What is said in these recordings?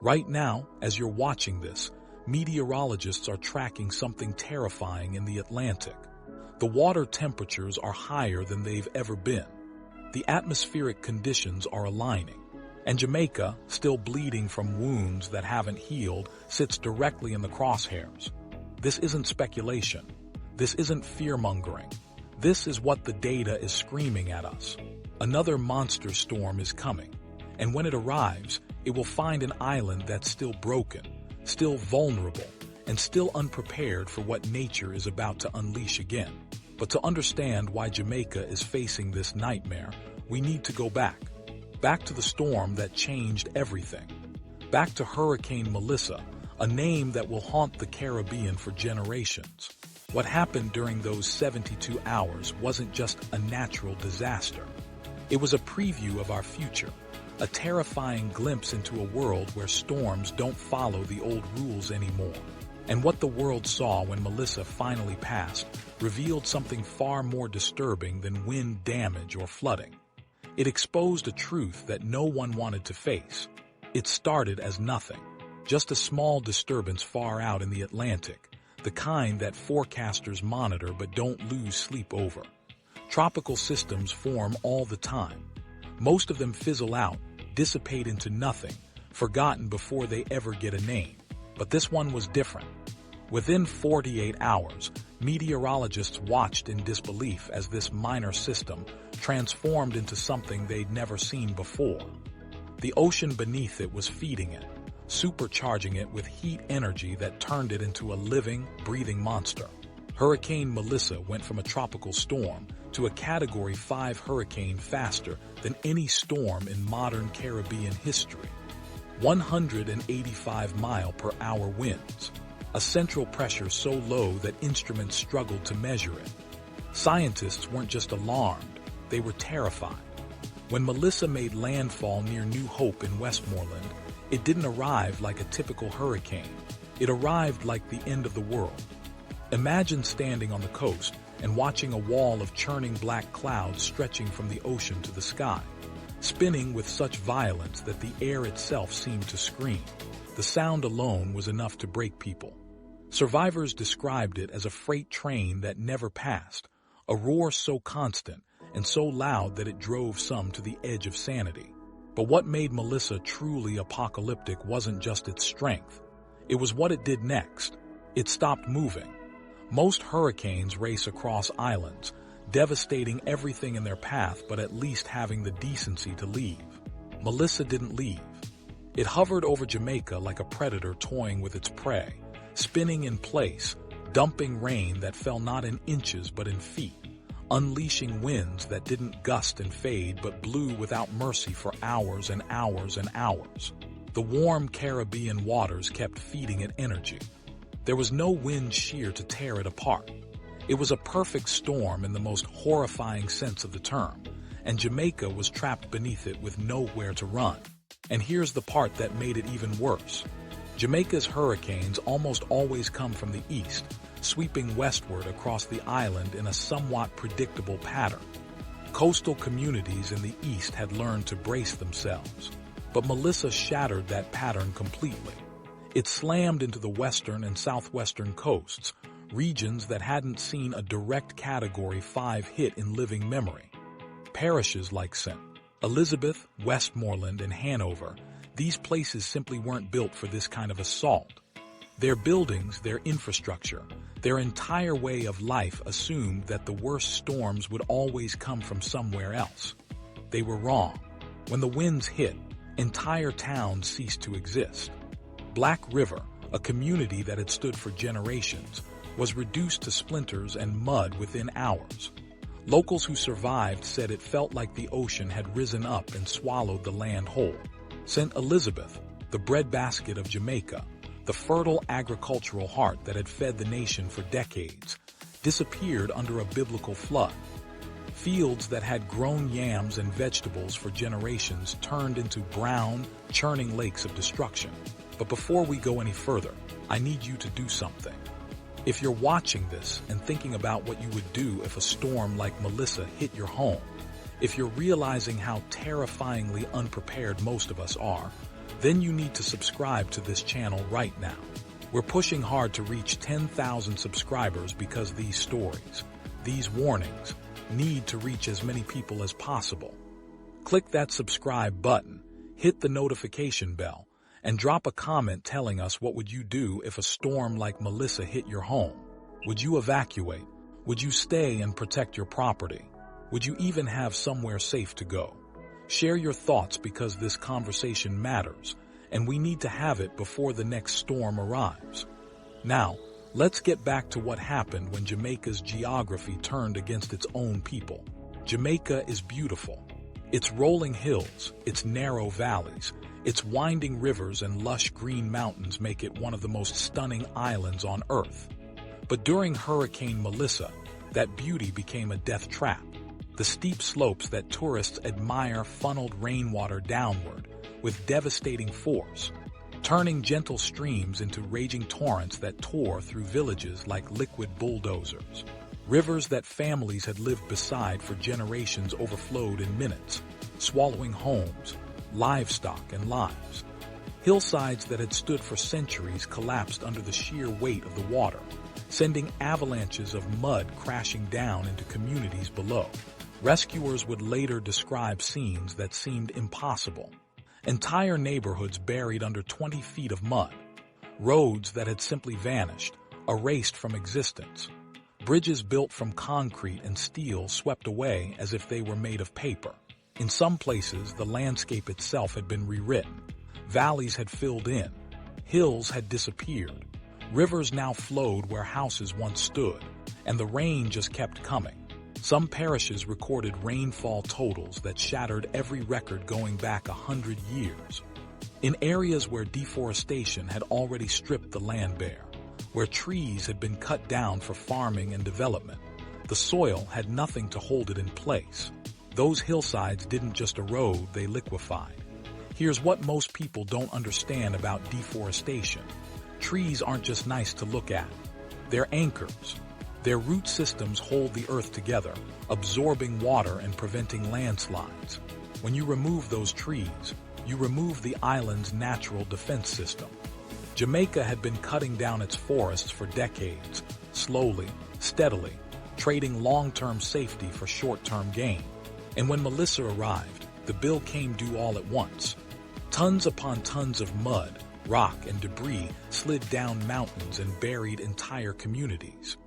Right now, as you're watching this, meteorologists are tracking something terrifying in the Atlantic. The water temperatures are higher than they've ever been. The atmospheric conditions are aligning, and Jamaica, still bleeding from wounds that haven't healed, sits directly in the crosshairs. This isn't speculation. This isn't fear-mongering. This is what the data is screaming at us. Another monster storm is coming, and when it arrives, it will find an island that's still broken, still vulnerable, and still unprepared for what nature is about to unleash again. But to understand why Jamaica is facing this nightmare, we need to go back. Back to the storm that changed everything. Back to Hurricane Melissa, a name that will haunt the Caribbean for generations. What happened during those 72 hours wasn't just a natural disaster. It was a preview of our future, a terrifying glimpse into a world where storms don't follow the old rules anymore. And what the world saw when Melissa finally passed revealed something far more disturbing than wind damage or flooding. It exposed a truth that no one wanted to face. It started as nothing, just a small disturbance far out in the Atlantic, the kind that forecasters monitor but don't lose sleep over. Tropical systems form all the time. Most of them fizzle out, dissipate into nothing, forgotten before they ever get a name. But this one was different. Within 48 hours, meteorologists watched in disbelief as this minor system transformed into something they'd never seen before. The ocean beneath it was feeding it, supercharging it with heat energy that turned it into a living, breathing monster. Hurricane Melissa went from a tropical storm to a Category 5 hurricane faster than any storm in modern Caribbean history. 185-mile-per-hour winds, a central pressure so low that instruments struggled to measure it. Scientists weren't just alarmed, they were terrified. When Melissa made landfall near New Hope in Westmoreland, it didn't arrive like a typical hurricane. It arrived like the end of the world. Imagine standing on the coast and watching a wall of churning black clouds stretching from the ocean to the sky, spinning with such violence that the air itself seemed to scream. The sound alone was enough to break people. Survivors described it as a freight train that never passed, a roar so constant and so loud that it drove some to the edge of sanity. But what made Melissa truly apocalyptic wasn't just its strength. It was what it did next. It stopped moving. Most hurricanes race across islands, devastating everything in their path but at least having the decency to leave. Melissa didn't leave. It hovered over Jamaica like a predator toying with its prey, spinning in place, dumping rain that fell not in inches but in feet, unleashing winds that didn't gust and fade but blew without mercy for hours and hours and hours. The warm Caribbean waters kept feeding it energy. There was no wind shear to tear it apart. It was a perfect storm in the most horrifying sense of the term, and Jamaica was trapped beneath it with nowhere to run. And here's the part that made it even worse. Jamaica's hurricanes almost always come from the east, sweeping westward across the island in a somewhat predictable pattern. Coastal communities in the east had learned to brace themselves. But Melissa shattered that pattern completely. It slammed into the western and southwestern coasts, regions that hadn't seen a direct Category 5 hit in living memory. Parishes like St. Elizabeth, Westmoreland, and Hanover, these places simply weren't built for this kind of assault. Their buildings, their infrastructure, their entire way of life assumed that the worst storms would always come from somewhere else. They were wrong. When the winds hit, entire towns ceased to exist. Black River, a community that had stood for generations, was reduced to splinters and mud within hours. Locals who survived said it felt like the ocean had risen up and swallowed the land whole. St. Elizabeth, the breadbasket of Jamaica, the fertile agricultural heart that had fed the nation for decades, disappeared under a biblical flood. Fields that had grown yams and vegetables for generations turned into brown, churning lakes of destruction. But before we go any further, I need you to do something. If you're watching this and thinking about what you would do if a storm like Melissa hit your home, if you're realizing how terrifyingly unprepared most of us are, then you need to subscribe to this channel right now. We're pushing hard to reach 10,000 subscribers because these stories, these warnings, need to reach as many people as possible. Click that subscribe button, hit the notification bell, and drop a comment telling us what would you do if a storm like Melissa hit your home. Would you evacuate? Would you stay and protect your property? Would you even have somewhere safe to go? Share your thoughts because this conversation matters, and we need to have it before the next storm arrives. Now, let's get back to what happened when Jamaica's geography turned against its own people. Jamaica is beautiful. Its rolling hills, its narrow valleys, its winding rivers and lush green mountains make it one of the most stunning islands on Earth. But during Hurricane Melissa, that beauty became a death trap. The steep slopes that tourists admire funneled rainwater downward with devastating force, turning gentle streams into raging torrents that tore through villages like liquid bulldozers. Rivers that families had lived beside for generations overflowed in minutes, swallowing homes, livestock, and lives. Hillsides that had stood for centuries collapsed under the sheer weight of the water, sending avalanches of mud crashing down into communities below. Rescuers would later describe scenes that seemed impossible. Entire neighborhoods buried under 20 feet of mud, roads that had simply vanished, erased from existence, bridges built from concrete and steel swept away as if they were made of paper. In some places, the landscape itself had been rewritten. Valleys had filled in. Hills had disappeared. Rivers now flowed where houses once stood, and the rain just kept coming. Some parishes recorded rainfall totals that shattered every record going back 100 years. In areas where deforestation had already stripped the land bare, where trees had been cut down for farming and development, the soil had nothing to hold it in place. Those hillsides didn't just erode, they liquefied. Here's what most people don't understand about deforestation. Trees aren't just nice to look at. They're anchors. Their root systems hold the earth together, absorbing water and preventing landslides. When you remove those trees, you remove the island's natural defense system. Jamaica had been cutting down its forests for decades, slowly, steadily, trading long-term safety for short-term gain. And when Melissa arrived, the bill came due all at once. Tons upon tons of mud, rock, and debris slid down mountains and buried entire communities.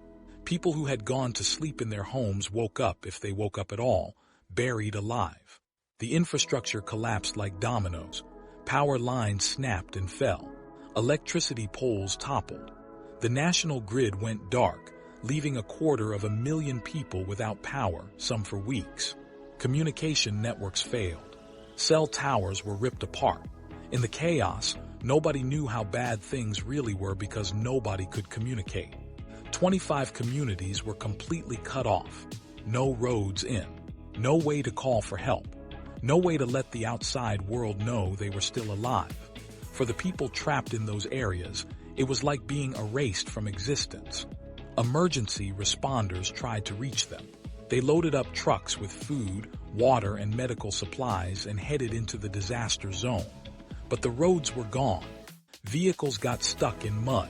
People who had gone to sleep in their homes woke up, if they woke up at all, buried alive. The infrastructure collapsed like dominoes. Power lines snapped and fell. Electricity poles toppled. The national grid went dark, leaving 250,000 people without power, some for weeks. Communication networks failed. Cell towers were ripped apart. In the chaos, nobody knew how bad things really were because nobody could communicate. 25 communities were completely cut off. No roads in. No way to call for help. No way to let the outside world know they were still alive. For the people trapped in those areas, it was like being erased from existence. Emergency responders tried to reach them. They loaded up trucks with food, water, and medical supplies and headed into the disaster zone. But the roads were gone. Vehicles got stuck in mud.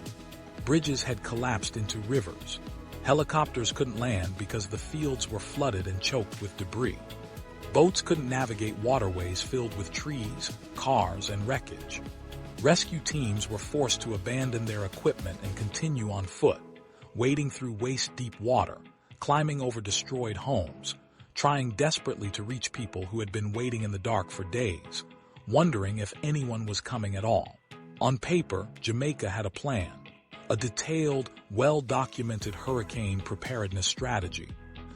Bridges had collapsed into rivers. Helicopters couldn't land because the fields were flooded and choked with debris. Boats couldn't navigate waterways filled with trees, cars, and wreckage. Rescue teams were forced to abandon their equipment and continue on foot, wading through waist-deep water, climbing over destroyed homes, trying desperately to reach people who had been waiting in the dark for days, wondering if anyone was coming at all. On paper, Jamaica had a plan, a detailed, well-documented hurricane preparedness strategy.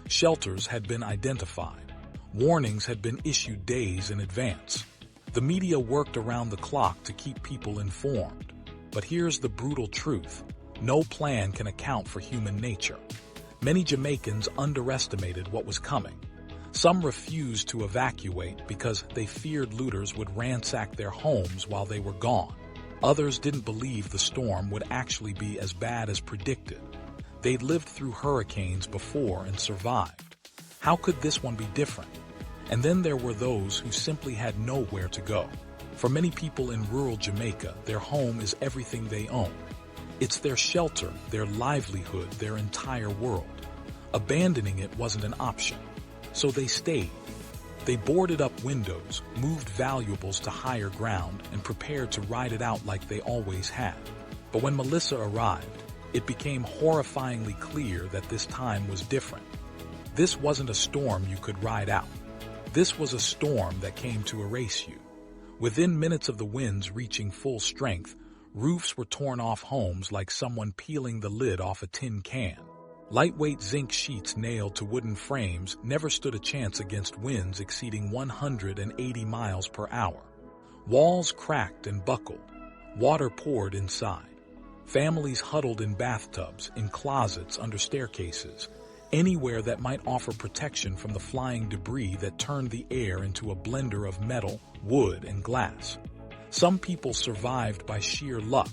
Shelters had been identified. Warnings had been issued days in advance. The media worked around the clock to keep people informed. But here's the brutal truth. No plan can account for human nature. Many Jamaicans underestimated what was coming. Some refused to evacuate because they feared looters would ransack their homes while they were gone. Others didn't believe the storm would actually be as bad as predicted. They'd lived through hurricanes before and survived. How could this one be different? And then there were those who simply had nowhere to go. For many people in rural Jamaica, their home is everything they own. It's their shelter, their livelihood, their entire world. Abandoning it wasn't an option, so they stayed. They boarded up windows, moved valuables to higher ground, and prepared to ride it out like they always had. But when Melissa arrived, it became horrifyingly clear that this time was different. This wasn't a storm you could ride out. This was a storm that came to erase you. Within minutes of the winds reaching full strength, roofs were torn off homes like someone peeling the lid off a tin can. Lightweight zinc sheets nailed to wooden frames never stood a chance against winds exceeding 180 miles per hour. Walls cracked and buckled. Water poured inside. Families huddled in bathtubs, in closets, under staircases, anywhere that might offer protection from the flying debris that turned the air into a blender of metal, wood, and glass. Some people survived by sheer luck.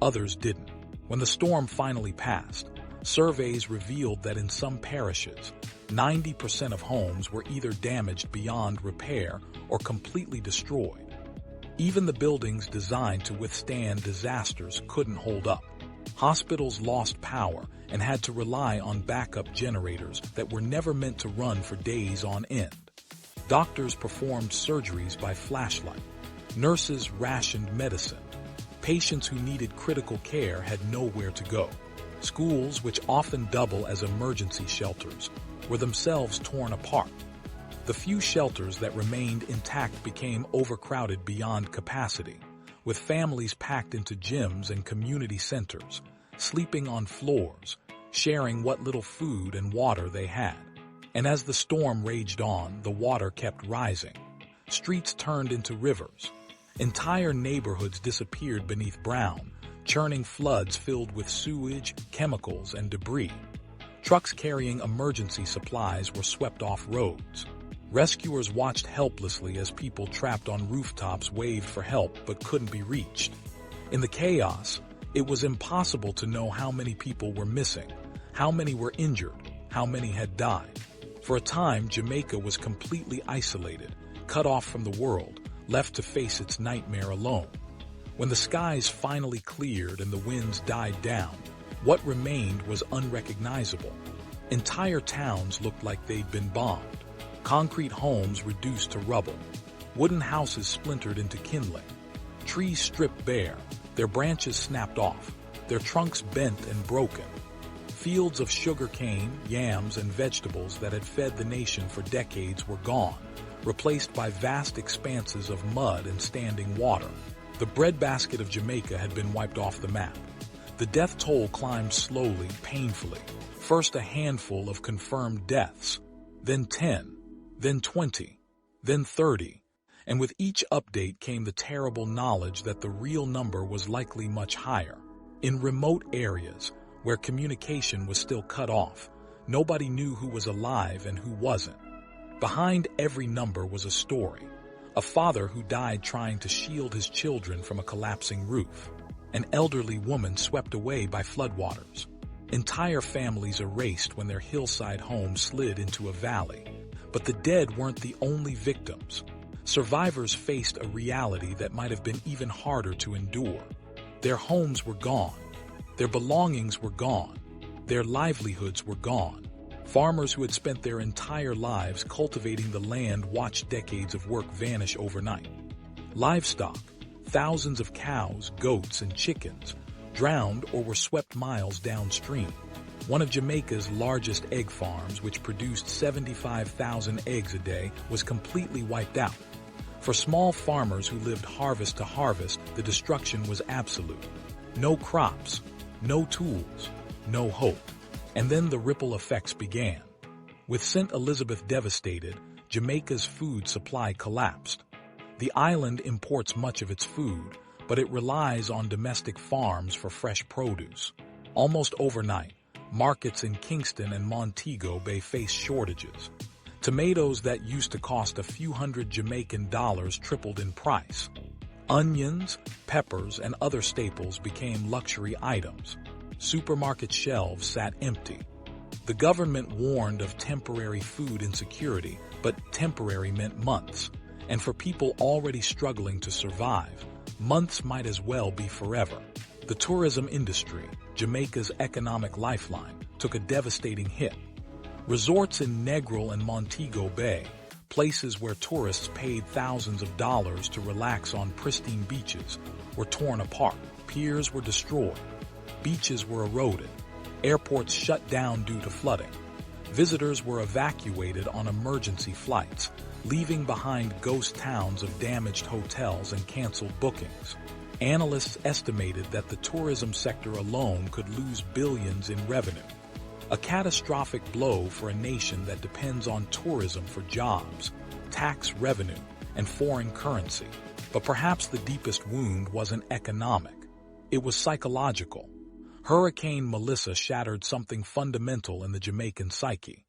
Others didn't. When the storm finally passed, surveys revealed that in some parishes, 90% of homes were either damaged beyond repair or completely destroyed. Even the buildings designed to withstand disasters couldn't hold up. Hospitals lost power and had to rely on backup generators that were never meant to run for days on end. Doctors performed surgeries by flashlight. Nurses rationed medicine. Patients who needed critical care had nowhere to go. Schools, which often double as emergency shelters, were themselves torn apart. The few shelters that remained intact became overcrowded beyond capacity, with families packed into gyms and community centers, sleeping on floors, sharing what little food and water they had. And as the storm raged on, the water kept rising. Streets turned into rivers. Entire neighborhoods disappeared beneath brown, churning floods filled with sewage, chemicals, and debris. Trucks carrying emergency supplies were swept off roads. Rescuers watched helplessly as people trapped on rooftops waved for help but couldn't be reached. In the chaos, it was impossible to know how many people were missing, how many were injured, how many had died. For a time, Jamaica was completely isolated, cut off from the world, left to face its nightmare alone. When the skies finally cleared and the winds died down, what remained was unrecognizable. Entire towns looked like they'd been bombed. Concrete homes reduced to rubble. Wooden houses splintered into kindling. Trees stripped bare, their branches snapped off, their trunks bent and broken. Fields of sugarcane, yams, and vegetables that had fed the nation for decades were gone, replaced by vast expanses of mud and standing water. The breadbasket of Jamaica had been wiped off the map. The death toll climbed slowly, painfully. First a handful of confirmed deaths, then 10, then 20, then 30, and with each update came the terrible knowledge that the real number was likely much higher. In remote areas, where communication was still cut off, nobody knew who was alive and who wasn't. Behind every number was a story. A father who died trying to shield his children from a collapsing roof. An elderly woman swept away by floodwaters. Entire families erased when their hillside home slid into a valley. But the dead weren't the only victims. Survivors faced a reality that might have been even harder to endure. Their homes were gone. Their belongings were gone. Their livelihoods were gone. Farmers who had spent their entire lives cultivating the land watched decades of work vanish overnight. Livestock, thousands of cows, goats, and chickens, drowned or were swept miles downstream. One of Jamaica's largest egg farms, which produced 75,000 eggs a day, was completely wiped out. For small farmers who lived harvest to harvest, the destruction was absolute. No crops, no tools, no hope. And then the ripple effects began. With St. Elizabeth devastated, Jamaica's food supply collapsed. The island imports much of its food, but it relies on domestic farms for fresh produce. Almost overnight, markets in Kingston and Montego Bay faced shortages. Tomatoes that used to cost a few hundred Jamaican dollars tripled in price. Onions, peppers, and other staples became luxury items. Supermarket shelves sat empty. The government warned of temporary food insecurity, but temporary meant months. And for people already struggling to survive, months might as well be forever. The tourism industry, Jamaica's economic lifeline, took a devastating hit. Resorts in Negril and Montego Bay, places where tourists paid thousands of dollars to relax on pristine beaches, were torn apart. Piers were destroyed. Beaches were eroded. Airports shut down due to flooding. Visitors were evacuated on emergency flights, leaving behind ghost towns of damaged hotels and canceled bookings. Analysts estimated that the tourism sector alone could lose billions in revenue. A catastrophic blow for a nation that depends on tourism for jobs, tax revenue, and foreign currency. But perhaps the deepest wound wasn't economic. It was psychological. Hurricane Melissa shattered something fundamental in the Jamaican psyche.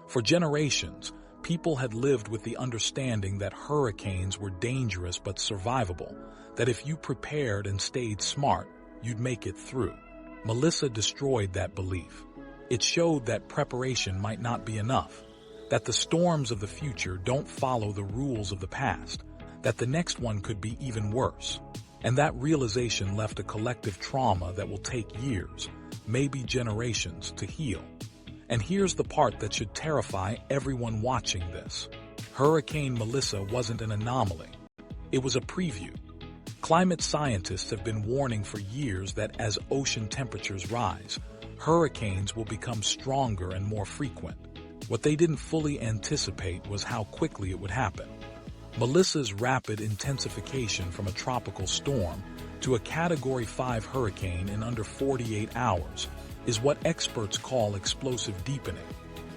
For generations, people had lived with the understanding that hurricanes were dangerous but survivable, that if you prepared and stayed smart, you'd make it through. Melissa destroyed that belief. It showed that preparation might not be enough, that the storms of the future don't follow the rules of the past, that the next one could be even worse. And that realization left a collective trauma that will take years, maybe generations, to heal. And here's the part that should terrify everyone watching this. Hurricane Melissa wasn't an anomaly. It was a preview. Climate scientists have been warning for years that as ocean temperatures rise, hurricanes will become stronger and more frequent. What they didn't fully anticipate was how quickly it would happen. Melissa's rapid intensification from a tropical storm to a Category 5 hurricane in under 48 hours is what experts call explosive deepening,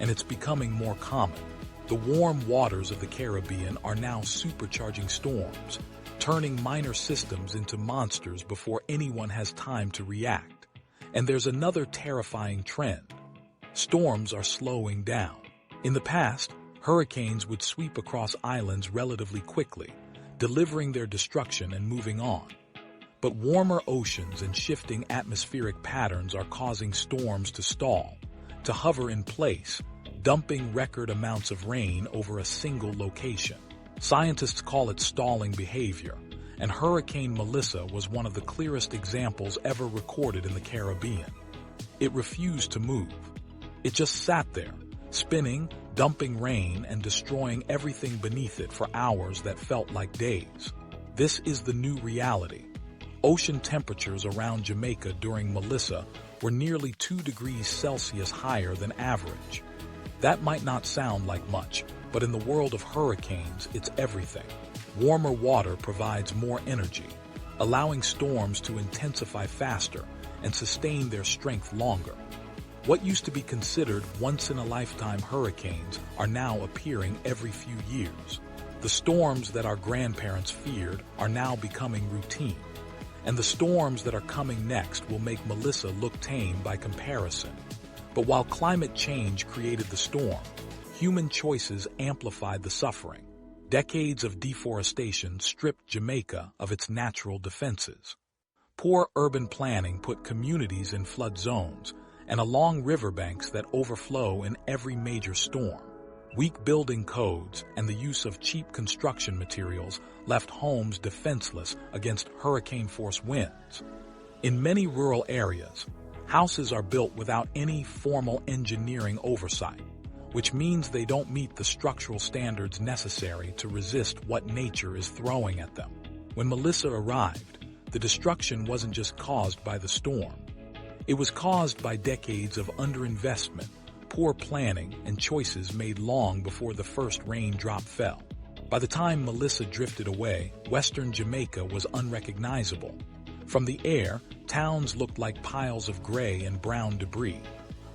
and it's becoming more common. The warm waters of the Caribbean are now supercharging storms, turning minor systems into monsters before anyone has time to react. And there's another terrifying trend. Storms are slowing down. In the past, hurricanes would sweep across islands relatively quickly, delivering their destruction and moving on. But warmer oceans and shifting atmospheric patterns are causing storms to stall, to hover in place, dumping record amounts of rain over a single location. Scientists call it stalling behavior, and Hurricane Melissa was one of the clearest examples ever recorded in the Caribbean. It refused to move. It just sat there, spinning, dumping rain, and destroying everything beneath it for hours that felt like days. This is the new reality. Ocean temperatures around Jamaica during Melissa were nearly 2 degrees Celsius higher than average. That might not sound like much, but in the world of hurricanes, it's everything. Warmer water provides more energy, allowing storms to intensify faster and sustain their strength longer. What used to be considered once-in-a-lifetime hurricanes are now appearing every few years. The storms that our grandparents feared are now becoming routine. And the storms that are coming next will make Melissa look tame by comparison. But while climate change created the storm, human choices amplified the suffering. Decades of deforestation stripped Jamaica of its natural defenses. Poor urban planning put communities in flood zones and along riverbanks that overflow in every major storm. Weak building codes and the use of cheap construction materials left homes defenseless against hurricane-force winds. In many rural areas, houses are built without any formal engineering oversight, which means they don't meet the structural standards necessary to resist what nature is throwing at them. When Melissa arrived, the destruction wasn't just caused by the storm. It was caused by decades of underinvestment, poor planning, and choices made long before the first raindrop fell. By the time Melissa drifted away, western Jamaica was unrecognizable. From the air, towns looked like piles of gray and brown debris.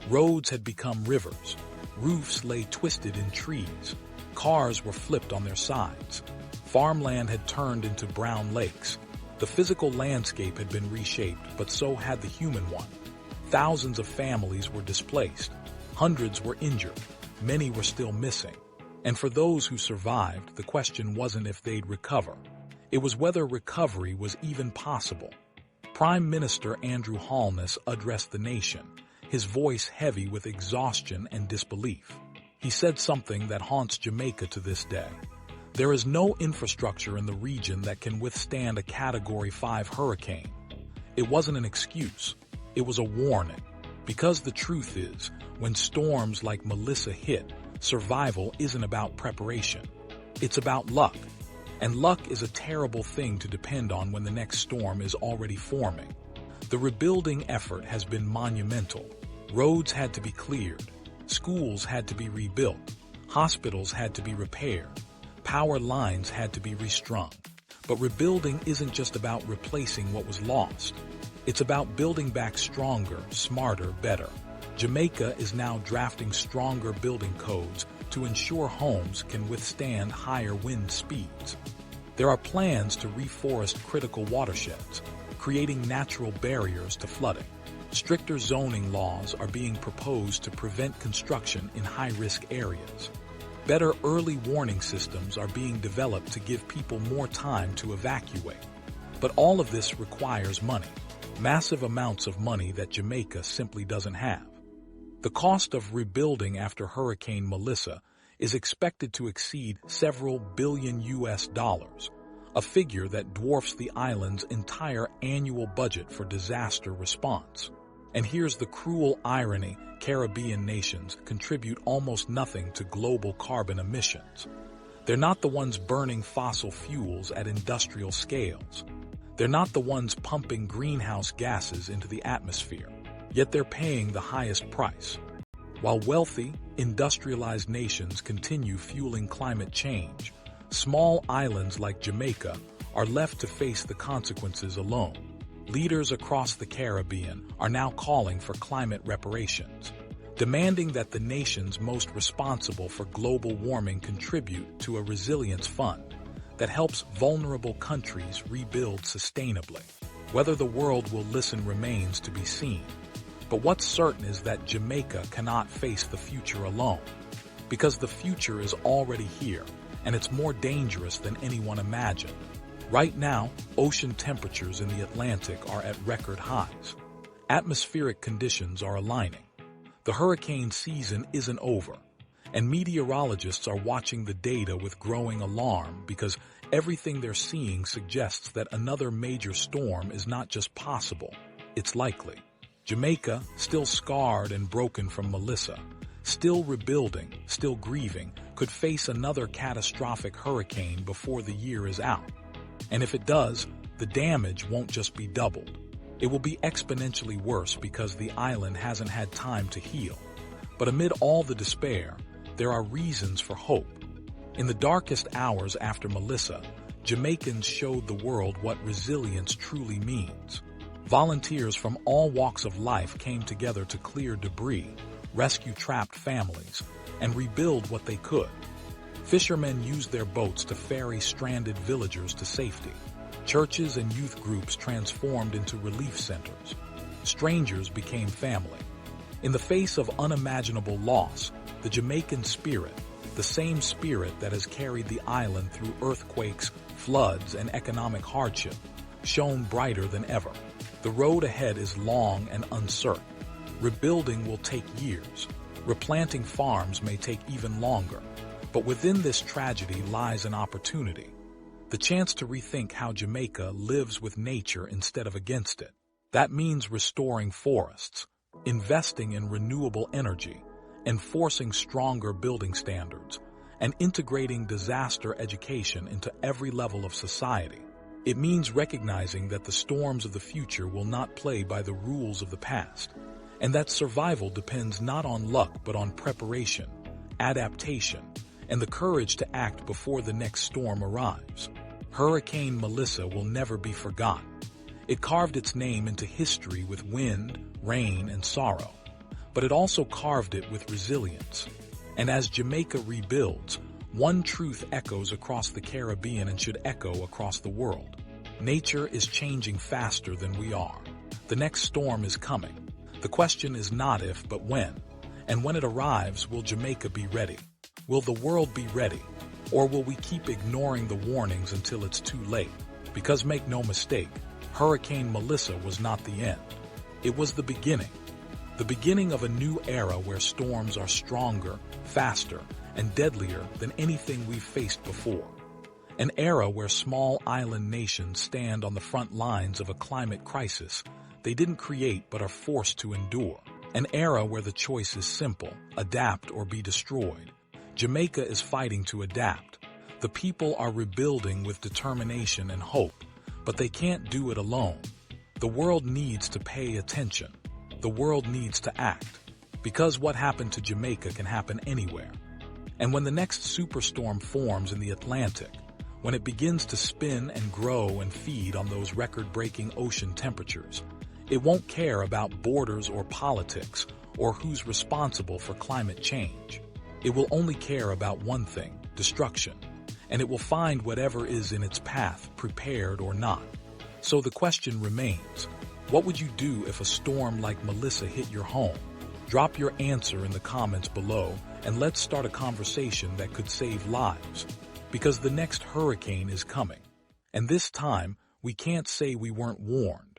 Roads had become rivers. Roofs lay twisted in trees. Cars were flipped on their sides. Farmland had turned into brown lakes. The physical landscape had been reshaped, but so had the human one. Thousands of families were displaced. Hundreds were injured. Many were still missing. And for those who survived, the question wasn't if they'd recover. It was whether recovery was even possible. Prime Minister Andrew Holness addressed the nation, his voice heavy with exhaustion and disbelief. He said something that haunts Jamaica to this day. There is no infrastructure in the region that can withstand a Category 5 hurricane. It wasn't an excuse. It was a warning. Because the truth is, when storms like Melissa hit, survival isn't about preparation. It's about luck. And luck is a terrible thing to depend on when the next storm is already forming. The rebuilding effort has been monumental. Roads had to be cleared. Schools had to be rebuilt. Hospitals had to be repaired. Power lines had to be restrung. But rebuilding isn't just about replacing what was lost. It's about building back stronger, smarter, better. Jamaica is now drafting stronger building codes to ensure homes can withstand higher wind speeds. There are plans to reforest critical watersheds, creating natural barriers to flooding. Stricter zoning laws are being proposed to prevent construction in high-risk areas. Better early warning systems are being developed to give people more time to evacuate. But all of this requires money, massive amounts of money that Jamaica simply doesn't have. The cost of rebuilding after Hurricane Melissa is expected to exceed several billion US dollars, a figure that dwarfs the island's entire annual budget for disaster response. And here's the cruel irony: Caribbean nations contribute almost nothing to global carbon emissions. They're not the ones burning fossil fuels at industrial scales. They're not the ones pumping greenhouse gases into the atmosphere, yet they're paying the highest price. While wealthy, industrialized nations continue fueling climate change, small islands like Jamaica are left to face the consequences alone. Leaders across the Caribbean are now calling for climate reparations, demanding that the nations most responsible for global warming contribute to a resilience fund that helps vulnerable countries rebuild sustainably. Whether the world will listen remains to be seen. But what's certain is that Jamaica cannot face the future alone, because the future is already here, and it's more dangerous than anyone imagined. Right now, ocean temperatures in the Atlantic are at record highs. Atmospheric conditions are aligning. The hurricane season isn't over, and meteorologists are watching the data with growing alarm because everything they're seeing suggests that another major storm is not just possible, it's likely. Jamaica, still scarred and broken from Melissa, still rebuilding, still grieving, could face another catastrophic hurricane before the year is out. And if it does, the damage won't just be doubled. It will be exponentially worse because the island hasn't had time to heal. But amid all the despair, there are reasons for hope. In the darkest hours after Melissa, Jamaicans showed the world what resilience truly means. Volunteers from all walks of life came together to clear debris, rescue trapped families, and rebuild what they could. Fishermen used their boats to ferry stranded villagers to safety. Churches and youth groups transformed into relief centers. Strangers became family. In the face of unimaginable loss, the Jamaican spirit, the same spirit that has carried the island through earthquakes, floods, and economic hardship, shone brighter than ever. The road ahead is long and uncertain. Rebuilding will take years. Replanting farms may take even longer. But within this tragedy lies an opportunity. The chance to rethink how Jamaica lives with nature instead of against it. That means restoring forests, investing in renewable energy, enforcing stronger building standards, and integrating disaster education into every level of society. It means recognizing that the storms of the future will not play by the rules of the past, and that survival depends not on luck but on preparation, adaptation, and the courage to act before the next storm arrives. Hurricane Melissa will never be forgotten. It carved its name into history with wind, rain, and sorrow, but it also carved it with resilience. And as Jamaica rebuilds, one truth echoes across the Caribbean and should echo across the world. Nature is changing faster than we are. The next storm is coming. The question is not if, but when. And when it arrives, will Jamaica be ready? Will the world be ready? Or will we keep ignoring the warnings until it's too late? Because make no mistake, Hurricane Melissa was not the end. It was the beginning of a new era where storms are stronger, faster, and deadlier than anything we've faced before. An era where small island nations stand on the front lines of a climate crisis they didn't create but are forced to endure. An era where the choice is simple: adapt or be destroyed. Jamaica is fighting to adapt. The people are rebuilding with determination and hope, but they can't do it alone. The world needs to pay attention. The world needs to act. Because what happened to Jamaica can happen anywhere. And when the next superstorm forms in the Atlantic, when it begins to spin and grow and feed on those record-breaking ocean temperatures, it won't care about borders or politics or who's responsible for climate change. It will only care about one thing: destruction. And it will find whatever is in its path, prepared or not. So the question remains, what would you do if a storm like Melissa hit your home? Drop your answer in the comments below, and let's start a conversation that could save lives. Because the next hurricane is coming. And this time, we can't say we weren't warned.